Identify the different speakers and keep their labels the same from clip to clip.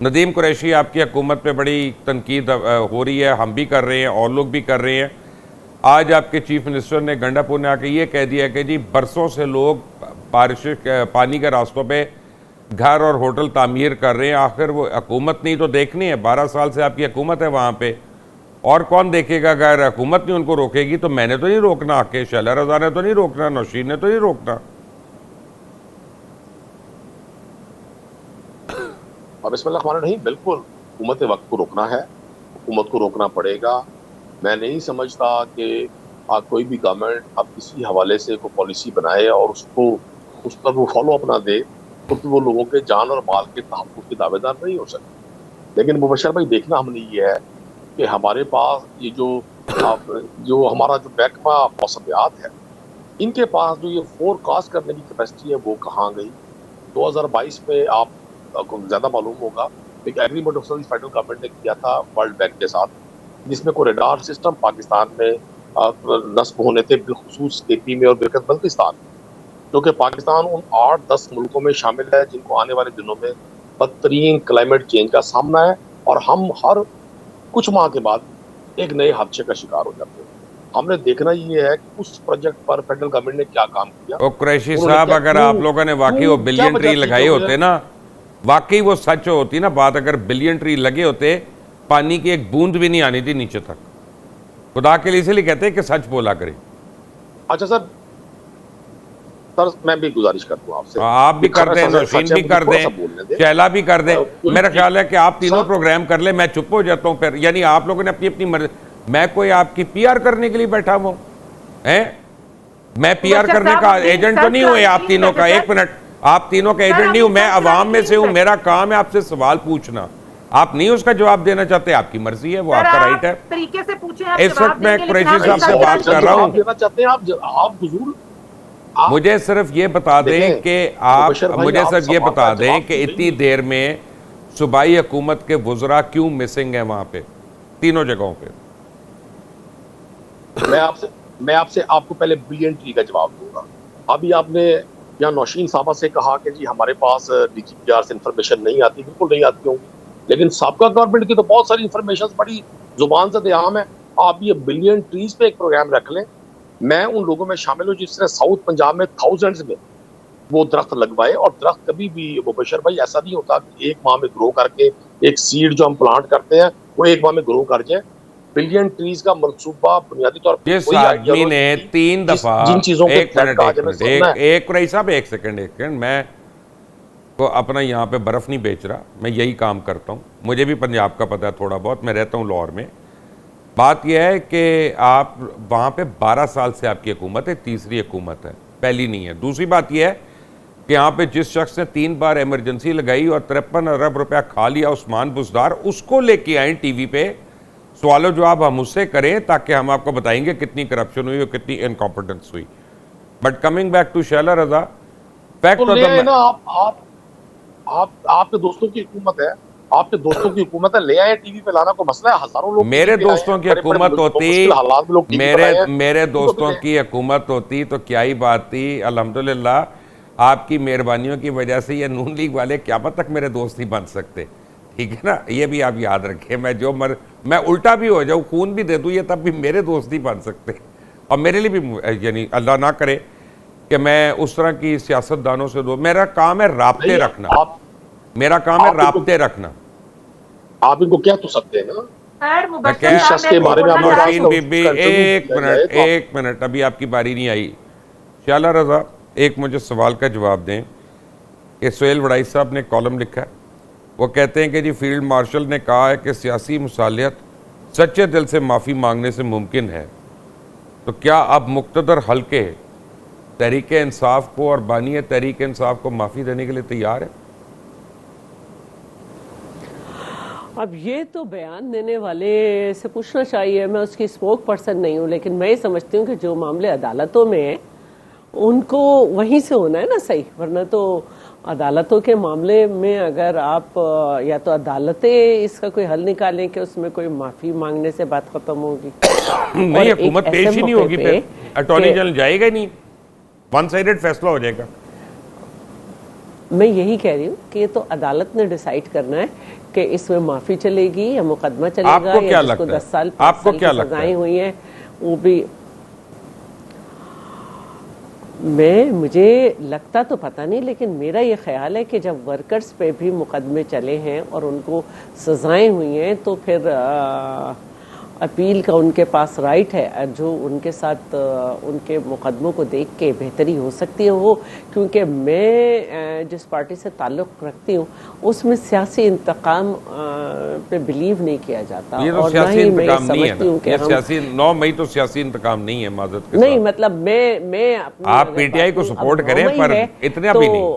Speaker 1: ندیم قریشی آپ کی حکومت پہ بڑی تنقید ہو رہی ہے، ہم بھی کر رہے ہیں اور لوگ بھی کر رہے ہیں. آج آپ کے چیف منسٹر نے گنڈا پور نے آ کے یہ کہہ دیا کہ جی برسوں سے لوگ بارش پانی کے راستوں پہ گھر اور ہوٹل تعمیر کر رہے ہیں. آخر وہ حکومت نہیں تو دیکھنی ہے، 12 سال سے آپ کی حکومت ہے وہاں پہ، اور کون دیکھے گا؟ اگر حکومت نہیں ان کو روکے گی تو میں نے تو نہیں روکنا، آ کے شیلا رضا نے تو نہیں روکنا، نوشین نے تو نہیں روکنا.
Speaker 2: بسم اللہ الرحمن الرحیم. بالکل حکومت وقت کو روکنا ہے، حکومت کو روکنا پڑے گا. میں نہیں سمجھتا کہ کوئی بھی گورنمنٹ اب کسی حوالے سے کوئی پالیسی بنائے اور اس پر وہ فالو اپ نہ دے تو پھر وہ لوگوں کے جان اور مال کے تحفظ کے دعوے دار نہیں ہو سکتے. لیکن مبشر بھائی دیکھنا ہم نے یہ ہے کہ ہمارے پاس یہ جو ہمارا جو محکمہ موسمیات ہے، ان کے پاس جو یہ فور کاسٹ کرنے کی کیپیسٹی ہے وہ کہاں گئی؟ 2022 میں آپ کو زیادہ معلوم ہوگا ایک ایگریمنٹ فیڈرل گورنمنٹ نے کیا تھا ورلڈ بینک کے ساتھ، جس میں کوئی ریڈار سسٹم پاکستان میں نصب ہونے تھے، بالخصوص اے پی میں اور بلتستان میں، کیونکہ پاکستان ان 8-10 ملکوں میں شامل ہے جن کو آنے والے دنوں میں بدترین کلائمیٹ چینج کا سامنا ہے، اور ہم ہر کچھ ماہ کے بعد ایک نئے حادثے کا شکار ہو جاتے ہیں. ہم نے دیکھنا یہ ہے کہ اس پروجیکٹ پر فیڈرل گورنمنٹ نے کیا کام کیا.
Speaker 1: قریشی صاحب اگر آپ لوگوں نے واقعی وہ بلین ٹری لگائے ہوتے نا، واقعی وہ سچ ہوتی نا بات، اگر بلین ٹری لگے ہوتے پانی کی ایک بوند بھی نہیں آنی تھی نیچے تک. خدا کے لیے اس لیے کہتے ہیں کہ سچ بولا کریں.
Speaker 2: اچھا سر میں بھی گزارش کرتا ہوں آپ سے،
Speaker 1: آپ بھی کر دیں، نوشین بھی کر دیں، شیلا بھی کر دیں. میرا خیال ہے کہ آپ تینوں پروگرام کر لیں، میں چپ ہو جاتا ہوں پھر. یعنی آپ لوگوں نے اپنی مرضی، میں کوئی آپ کی پی آر کرنے کے لیے بیٹھا ہوں؟ میں پی آر کرنے کا ایجنٹ تو نہیں ہوئے آپ تینوں کا. ایک منٹ، آپ تینوں کا ایجنٹ نہیں ہوں، میں عوام میں سے ہوں. میرا کام ہے آپ سے سوال پوچھنا، آپ نہیں اس کا جواب دینا چاہتے، آپ کی مرضی ہے، وہ آپ کا رائٹ ہے.
Speaker 3: طریقے سے پوچھیں.
Speaker 1: اس وقت میں قریشی صاحب سے بات کر رہا ہوں.
Speaker 2: آپ حضور
Speaker 1: مجھے صرف یہ بتا دیں کہ مجھے صرف یہ بتا دیں کہ اتنی دیر میں صوبائی حکومت کے وزراء کیوں مسنگ ہیں وہاں پہ تینوں جگہوں پہ؟
Speaker 2: میں آپ کو پہلے بلین ٹری کا جواب دوں گا. ابھی آپ نے یا نوشین صاحبہ سے کہا کہ جی ہمارے پاس ڈی جی پی آر سے انفارمیشن نہیں آتی. بالکل نہیں آتی ہوں گی، لیکن سابقہ گورنمنٹ کی تو بہت ساری انفارمیشن بڑی زبان سے عام ہے. آپ یہ بلین ٹریز پہ ایک پروگرام رکھ لیں. میں ان لوگوں میں شامل ہوں جس نے ساؤتھ پنجاب میں تھاؤزنڈز میں وہ درخت لگوائے. اور درخت کبھی بھی مبشر بھائی ایسا نہیں ہوتا کہ ایک ماہ میں گرو کر کے، ایک سیڈ جو ہم پلانٹ کرتے ہیں وہ ایک ماہ میں گرو کر جائے. بلین ٹریز کا منصوبہ بنیادی طور پر
Speaker 1: جس آدمی نے 3 دفعہ
Speaker 2: جن چیزوں کے
Speaker 1: ایک رئیس صاحب ایک سیکنڈ میں کو اپنا یہاں پہ برف نہیں بیچ رہا، میں یہی کام کرتا ہوں. مجھے بھی پنجاب کا پتہ ہے تھوڑا بہت، میں رہتا ہوں لاہور میں. بات یہ ہے کہ آپ وہاں پہ 12 سال سے آپ کی حکومت ہے، تیسری حکومت ہے، پہلی نہیں ہے. دوسری بات یہ ہے کہ یہاں پہ جس شخص نے 3 بار ایمرجنسی لگائی اور 53 ارب روپیہ کھا لیا، عثمان بزدار، اس کو لے کے آئیں ٹی وی پہ، سوال و جواب ہم اس سے کریں تاکہ ہم آپ کو بتائیں گے کتنی کرپشن ہوئی اور کتنی انکمپٹنس ہوئی. But coming back to Sheila Raza, fact
Speaker 2: آپ کے دوستوں کی حکومت ہے، آپ کے دوستوں کی حکومت ہے، لے آئے ٹی وی پہ. لانا کو مسئلہ ہے، ہزاروں لوگ
Speaker 1: میرے دوستوں کی حکومت ہوتی، میرے دوستوں کی حکومت ہوتی تو کیا ہی بات تھی. الحمدللہ آپ کی مہربانیوں کی وجہ سے یہ نون لیگ والے قیامت تک میرے دوست نہیں بن سکتے، ٹھیک ہے نا؟ یہ بھی آپ یاد رکھیں. میں الٹا بھی ہو جاؤں، خون بھی دے دوں، یہ تب بھی میرے دوست نہیں بن سکتے. اور میرے لیے بھی یعنی اللہ نہ کرے کہ میں اس طرح کی سیاست دانوں سے میرا کام ہے رابطے رکھنا، میرا کام ہے رابطے رکھنا.
Speaker 2: آپ ان کو کیا تو سکتے ہیں نا.
Speaker 1: نوشین بی بی ایک منٹ ابھی آپ کی باری نہیں آئی. شیلا رضا ایک مجھے سوال کا جواب دیں کہ سہیل وڑائی صاحب نے کالم لکھا ہے، وہ کہتے ہیں کہ جی فیلڈ مارشل نے کہا ہے کہ سیاسی مصالحت سچے دل سے معافی مانگنے سے ممکن ہے، تو کیا اب مقتدر حلقے تحریک انصاف کو اور بانی تحریک انصاف کو معافی دینے کے لیے تیار ہے؟
Speaker 4: اب یہ تو بیان دینے والے سے پوچھنا چاہیے، میں اس کی اسپوک پرسن نہیں ہوں، لیکن میں یہ سمجھتی ہوں کہ جو معاملے عدالتوں میں ہیں ان کو وہیں سے ہونا ہے نا صحیح. ورنہ تو عدالتوں کے معاملے میں اگر آپ یا تو عدالتیں اس کا کوئی حل نکالیں کہ اس میں کوئی معافی مانگنے سے بات ختم ہوگی،
Speaker 1: نہیں حکومت پیش ہی نہیں ہوگی، پھر اٹارنی جنرل جائے گا ہی نہیں، ون سائیڈڈ فیصلہ ہو جائے گا.
Speaker 4: میں یہی کہہ رہی ہوں کہ یہ تو عدالت نے ڈیسائیڈ کرنا ہے کہ اس میں معافی چلے گی یا مقدمہ چلے گا,
Speaker 1: آپ کو کیا
Speaker 4: یا جس کو
Speaker 1: لگتا ہے؟
Speaker 4: 10 سال
Speaker 1: آپ کو
Speaker 4: 5
Speaker 1: کیا
Speaker 4: سال کی
Speaker 1: لگتا ہے؟
Speaker 4: سزائیں ہوئی ہیں وہ بھی. مجھے لگتا تو پتہ نہیں, لیکن میرا یہ خیال ہے کہ جب ورکرز پہ بھی مقدمے چلے ہیں اور ان کو سزائیں ہوئی ہیں تو پھر اپیل کا ان کے پاس رائٹ ہے, جو ان کے ساتھ ان کے مقدموں کو دیکھ کے بہتری ہو سکتی ہے وہ, کیونکہ میں جس پارٹی سے تعلق رکھتی ہوں اس میں سیاسی انتقام پہ بلیو نہیں کیا جاتا,
Speaker 1: یہ تو
Speaker 4: اور نہ
Speaker 1: سیاسی
Speaker 4: ہی میں یہ
Speaker 1: انتقام نہیں ہے
Speaker 4: سمجھتی
Speaker 1: نا,
Speaker 4: ہوں کہ
Speaker 1: یہ
Speaker 4: ہم
Speaker 1: سیاسی 9 مئی تو سیاسی انتقام نہیں ہے معذرت کے
Speaker 4: نہیں,
Speaker 1: ساتھ.
Speaker 4: مطلب میں اپنی
Speaker 1: آپ
Speaker 4: اگر
Speaker 1: پی ٹی آئی
Speaker 4: بات
Speaker 1: کو
Speaker 4: کروں, اب
Speaker 1: سپورٹ
Speaker 4: 9
Speaker 1: کریں
Speaker 4: مئی
Speaker 1: پر
Speaker 4: ہے
Speaker 1: اتنا
Speaker 4: تو
Speaker 1: بھی نہیں.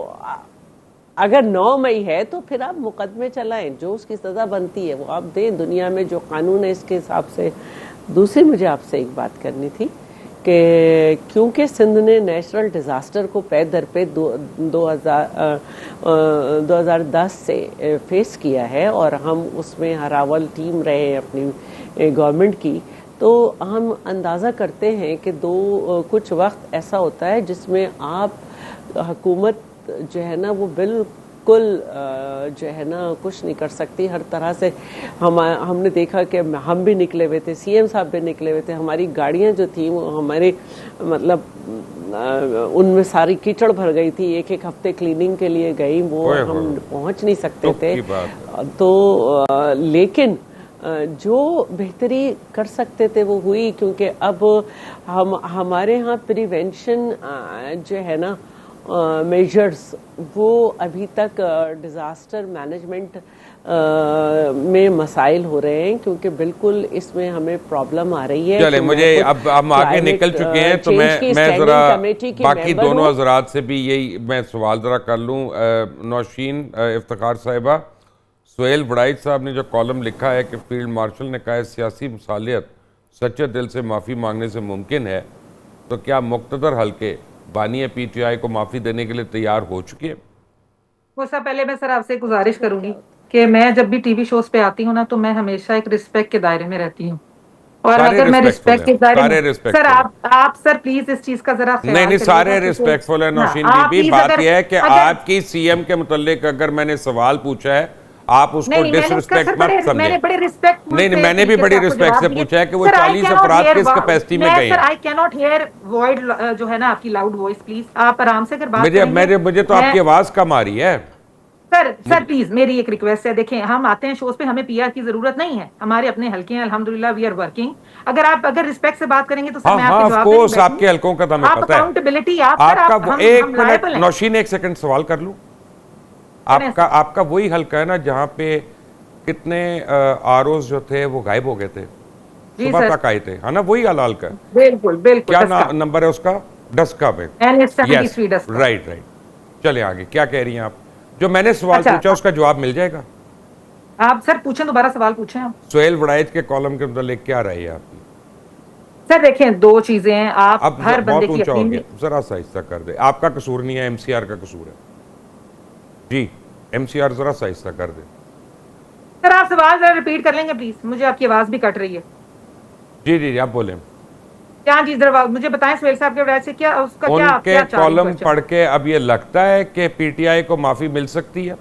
Speaker 4: اگر 9 مئی ہے تو پھر آپ مقدمے چلائیں, جو اس کی سزا بنتی ہے وہ آپ دیں, دنیا میں جو قانون ہے اس کے حساب سے. دوسری مجھے آپ سے ایک بات کرنی تھی کہ کیونکہ سندھ نے نیچرل ڈیزاسٹر کو پے در پہ 2010 سے فیس کیا ہے, اور ہم اس میں ہراول ٹیم رہے ہیں اپنی گورنمنٹ کی, تو ہم اندازہ کرتے ہیں کہ کچھ وقت ایسا ہوتا ہے جس میں آپ حکومت جو ہے نا وہ بالکل جو ہے نا کچھ نہیں کر سکتی ہر طرح سے. ہم نے دیکھا کہ ہم بھی نکلے ہوئے تھے, سی ایم صاحب بھی نکلے ہوئے تھے, ہماری گاڑیاں جو تھیں وہ ہمارے مطلب ان میں ساری کیچڑ بھر گئی تھی, ایک ہفتے کلیننگ کے لیے گئی, وہ ہم پہنچ نہیں سکتے تھے. تو لیکن جو بہتری کر سکتے تھے وہ ہوئی, کیونکہ اب ہمارے ہاں پریونشن جو ہے نا میجرز وہ ابھی تک ڈیزاسٹر مینجمنٹ میں مسائل ہو رہے ہیں, کیونکہ بالکل اس میں ہمیں پرابلم آ رہی ہے.
Speaker 1: چلے مجھے اب ہم آگے نکل چکے ہیں تو میں ذرا باقی دونوں حضرات سے بھی یہی میں سوال ذرا کر لوں. نوشین افتخار صاحبہ, سہیل وڑائچ صاحب نے جو کالم لکھا ہے کہ فیلڈ مارشل نے کہا ہے سیاسی مصالحت سچے دل سے معافی مانگنے سے ممکن ہے, تو کیا مقتدر حلقے بانی پی ٹی آئی کو معافی دینے کے لیے تیار ہو چکے ہیں؟
Speaker 3: وہ سب پہلے میں سر آپ سے گزارش کروں گی کہ میں جب بھی ٹی وی شوز پہ آتی ہوں نا تو میں ہمیشہ ایک رسپیکٹ کے دائرے میں رہتی ہوں, اور
Speaker 1: سارے
Speaker 3: اگر میں
Speaker 1: رسپیکٹفل
Speaker 3: رسپیکٹ
Speaker 1: ہیں,
Speaker 3: کے دائرے میں
Speaker 1: سارے
Speaker 3: سر
Speaker 1: رسپیکٹفل ہیں.
Speaker 3: آپ سر پلیز اس چیز کا ذرا خیال
Speaker 1: نہیں
Speaker 3: کریے گا,
Speaker 1: سارے رسپیکٹفل ہیں نوشین بی بی. بات یہ ہے کہ آپ کی سی ایم کے متعلق اگر میں نے سوال پوچھا ہے آپ اس کو ڈس رسپیکٹ مت سمجھیں. نہیں میں نے بھی بڑی رسپیکٹ سے پوچھا ہے کہ وہ 40 افراد کس کیپیسٹی میں گئے ہیں.
Speaker 3: آئی کی ناٹ ہیئر وائڈ جو ہے نا آپ کی لاؤڈ وائس, پلیز آپ آرام سے اگر بات کریں گے.
Speaker 1: مجھے تو آپ کی آواز کم آ رہی ہے.
Speaker 3: سر پلیز میری ایک ریکویسٹ ہے, دیکھیں ہم آتے ہیں شوز پہ, ہمیں پی آر کی ضرورت نہیں ہے, ہمارے اپنے حلقے ہیں الحمدللہ, وی آر ورکنگ. اگر رسپیکٹ سے بات کریں گے تو سر میں آپ کے جواب
Speaker 1: کورس آپ کے حلقوں کا تو ہمیں پتہ ہے.
Speaker 3: اکاؤنٹیبلٹی
Speaker 1: آپ کا ایک
Speaker 3: ہم
Speaker 1: منٹ
Speaker 3: لائبل ہیں.
Speaker 1: نوشین ایک سیکنڈ سوال کر لوں. آپ کا وہی حلقہ ہے نا جہاں پہ کتنے آر اوز جو تھے وہ غائب ہو گئے تھے, صبح تک آئے تھے, ہے نا وہی حلقہ ہے؟
Speaker 3: بالکل بالکل.
Speaker 1: کیا نمبر ہے اس کا؟ ڈسکا میں. Yes right. چلے آگے, کیا کہہ رہی ہیں آپ؟ جو میں نے سوال پوچھا اس کا جواب مل جائے گا.
Speaker 3: آپ سر پوچھیں, دوبارہ سوال پوچھیں. آپ
Speaker 1: سہیل وڑائچ کے کالم کے متعلق کیا رہی ہے آپ کی؟
Speaker 3: سر دیکھیں دو چیزیں ہیں, آپ
Speaker 1: اب
Speaker 3: ہر
Speaker 1: بہت
Speaker 3: بندے کی
Speaker 1: اونچا ہو
Speaker 3: اپنی,
Speaker 1: گیا, ذرا سا آہستہ کر دے. آپ کا قصور نہیں ہے, ایم سی آر کا قصور ہے. جی ایم سی آر ذرا سا آہستہ کر دے.
Speaker 3: سر آپ سوال ذرا ریپیٹ کر لیں گے پلیز, مجھے آپ کی آواز بھی کٹ رہی ہے.
Speaker 1: جی آپ بولیں.
Speaker 3: کیا جی ذرا مجھے بتائیں سہیل صاحب کے وجہ سے کیا اس کا
Speaker 1: ان کے
Speaker 3: کیا
Speaker 1: کالم پڑھ کے اب یہ لگتا ہے کہ پی ٹی آئی کو معافی مل سکتی ہے؟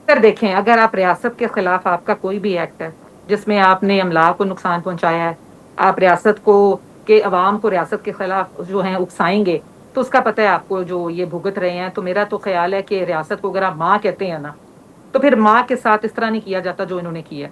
Speaker 3: سر دیکھیں, اگر آپ ریاست کے خلاف آپ کا کوئی بھی ایکٹ ہے جس میں آپ نے املاک کو نقصان پہنچایا ہے, آپ ریاست کو کہ عوام کو ریاست کے خلاف جو ہیں اکسائیں گے, تو اس کا پتہ ہے آپ کو جو یہ بھگت رہے ہیں. تو میرا تو خیال ہے کہ ریاست کو اگر آپ ماں کہتے ہیں نا, تو پھر ماں کے ساتھ اس طرح نہیں کیا جاتا جو انہوں نے کیا.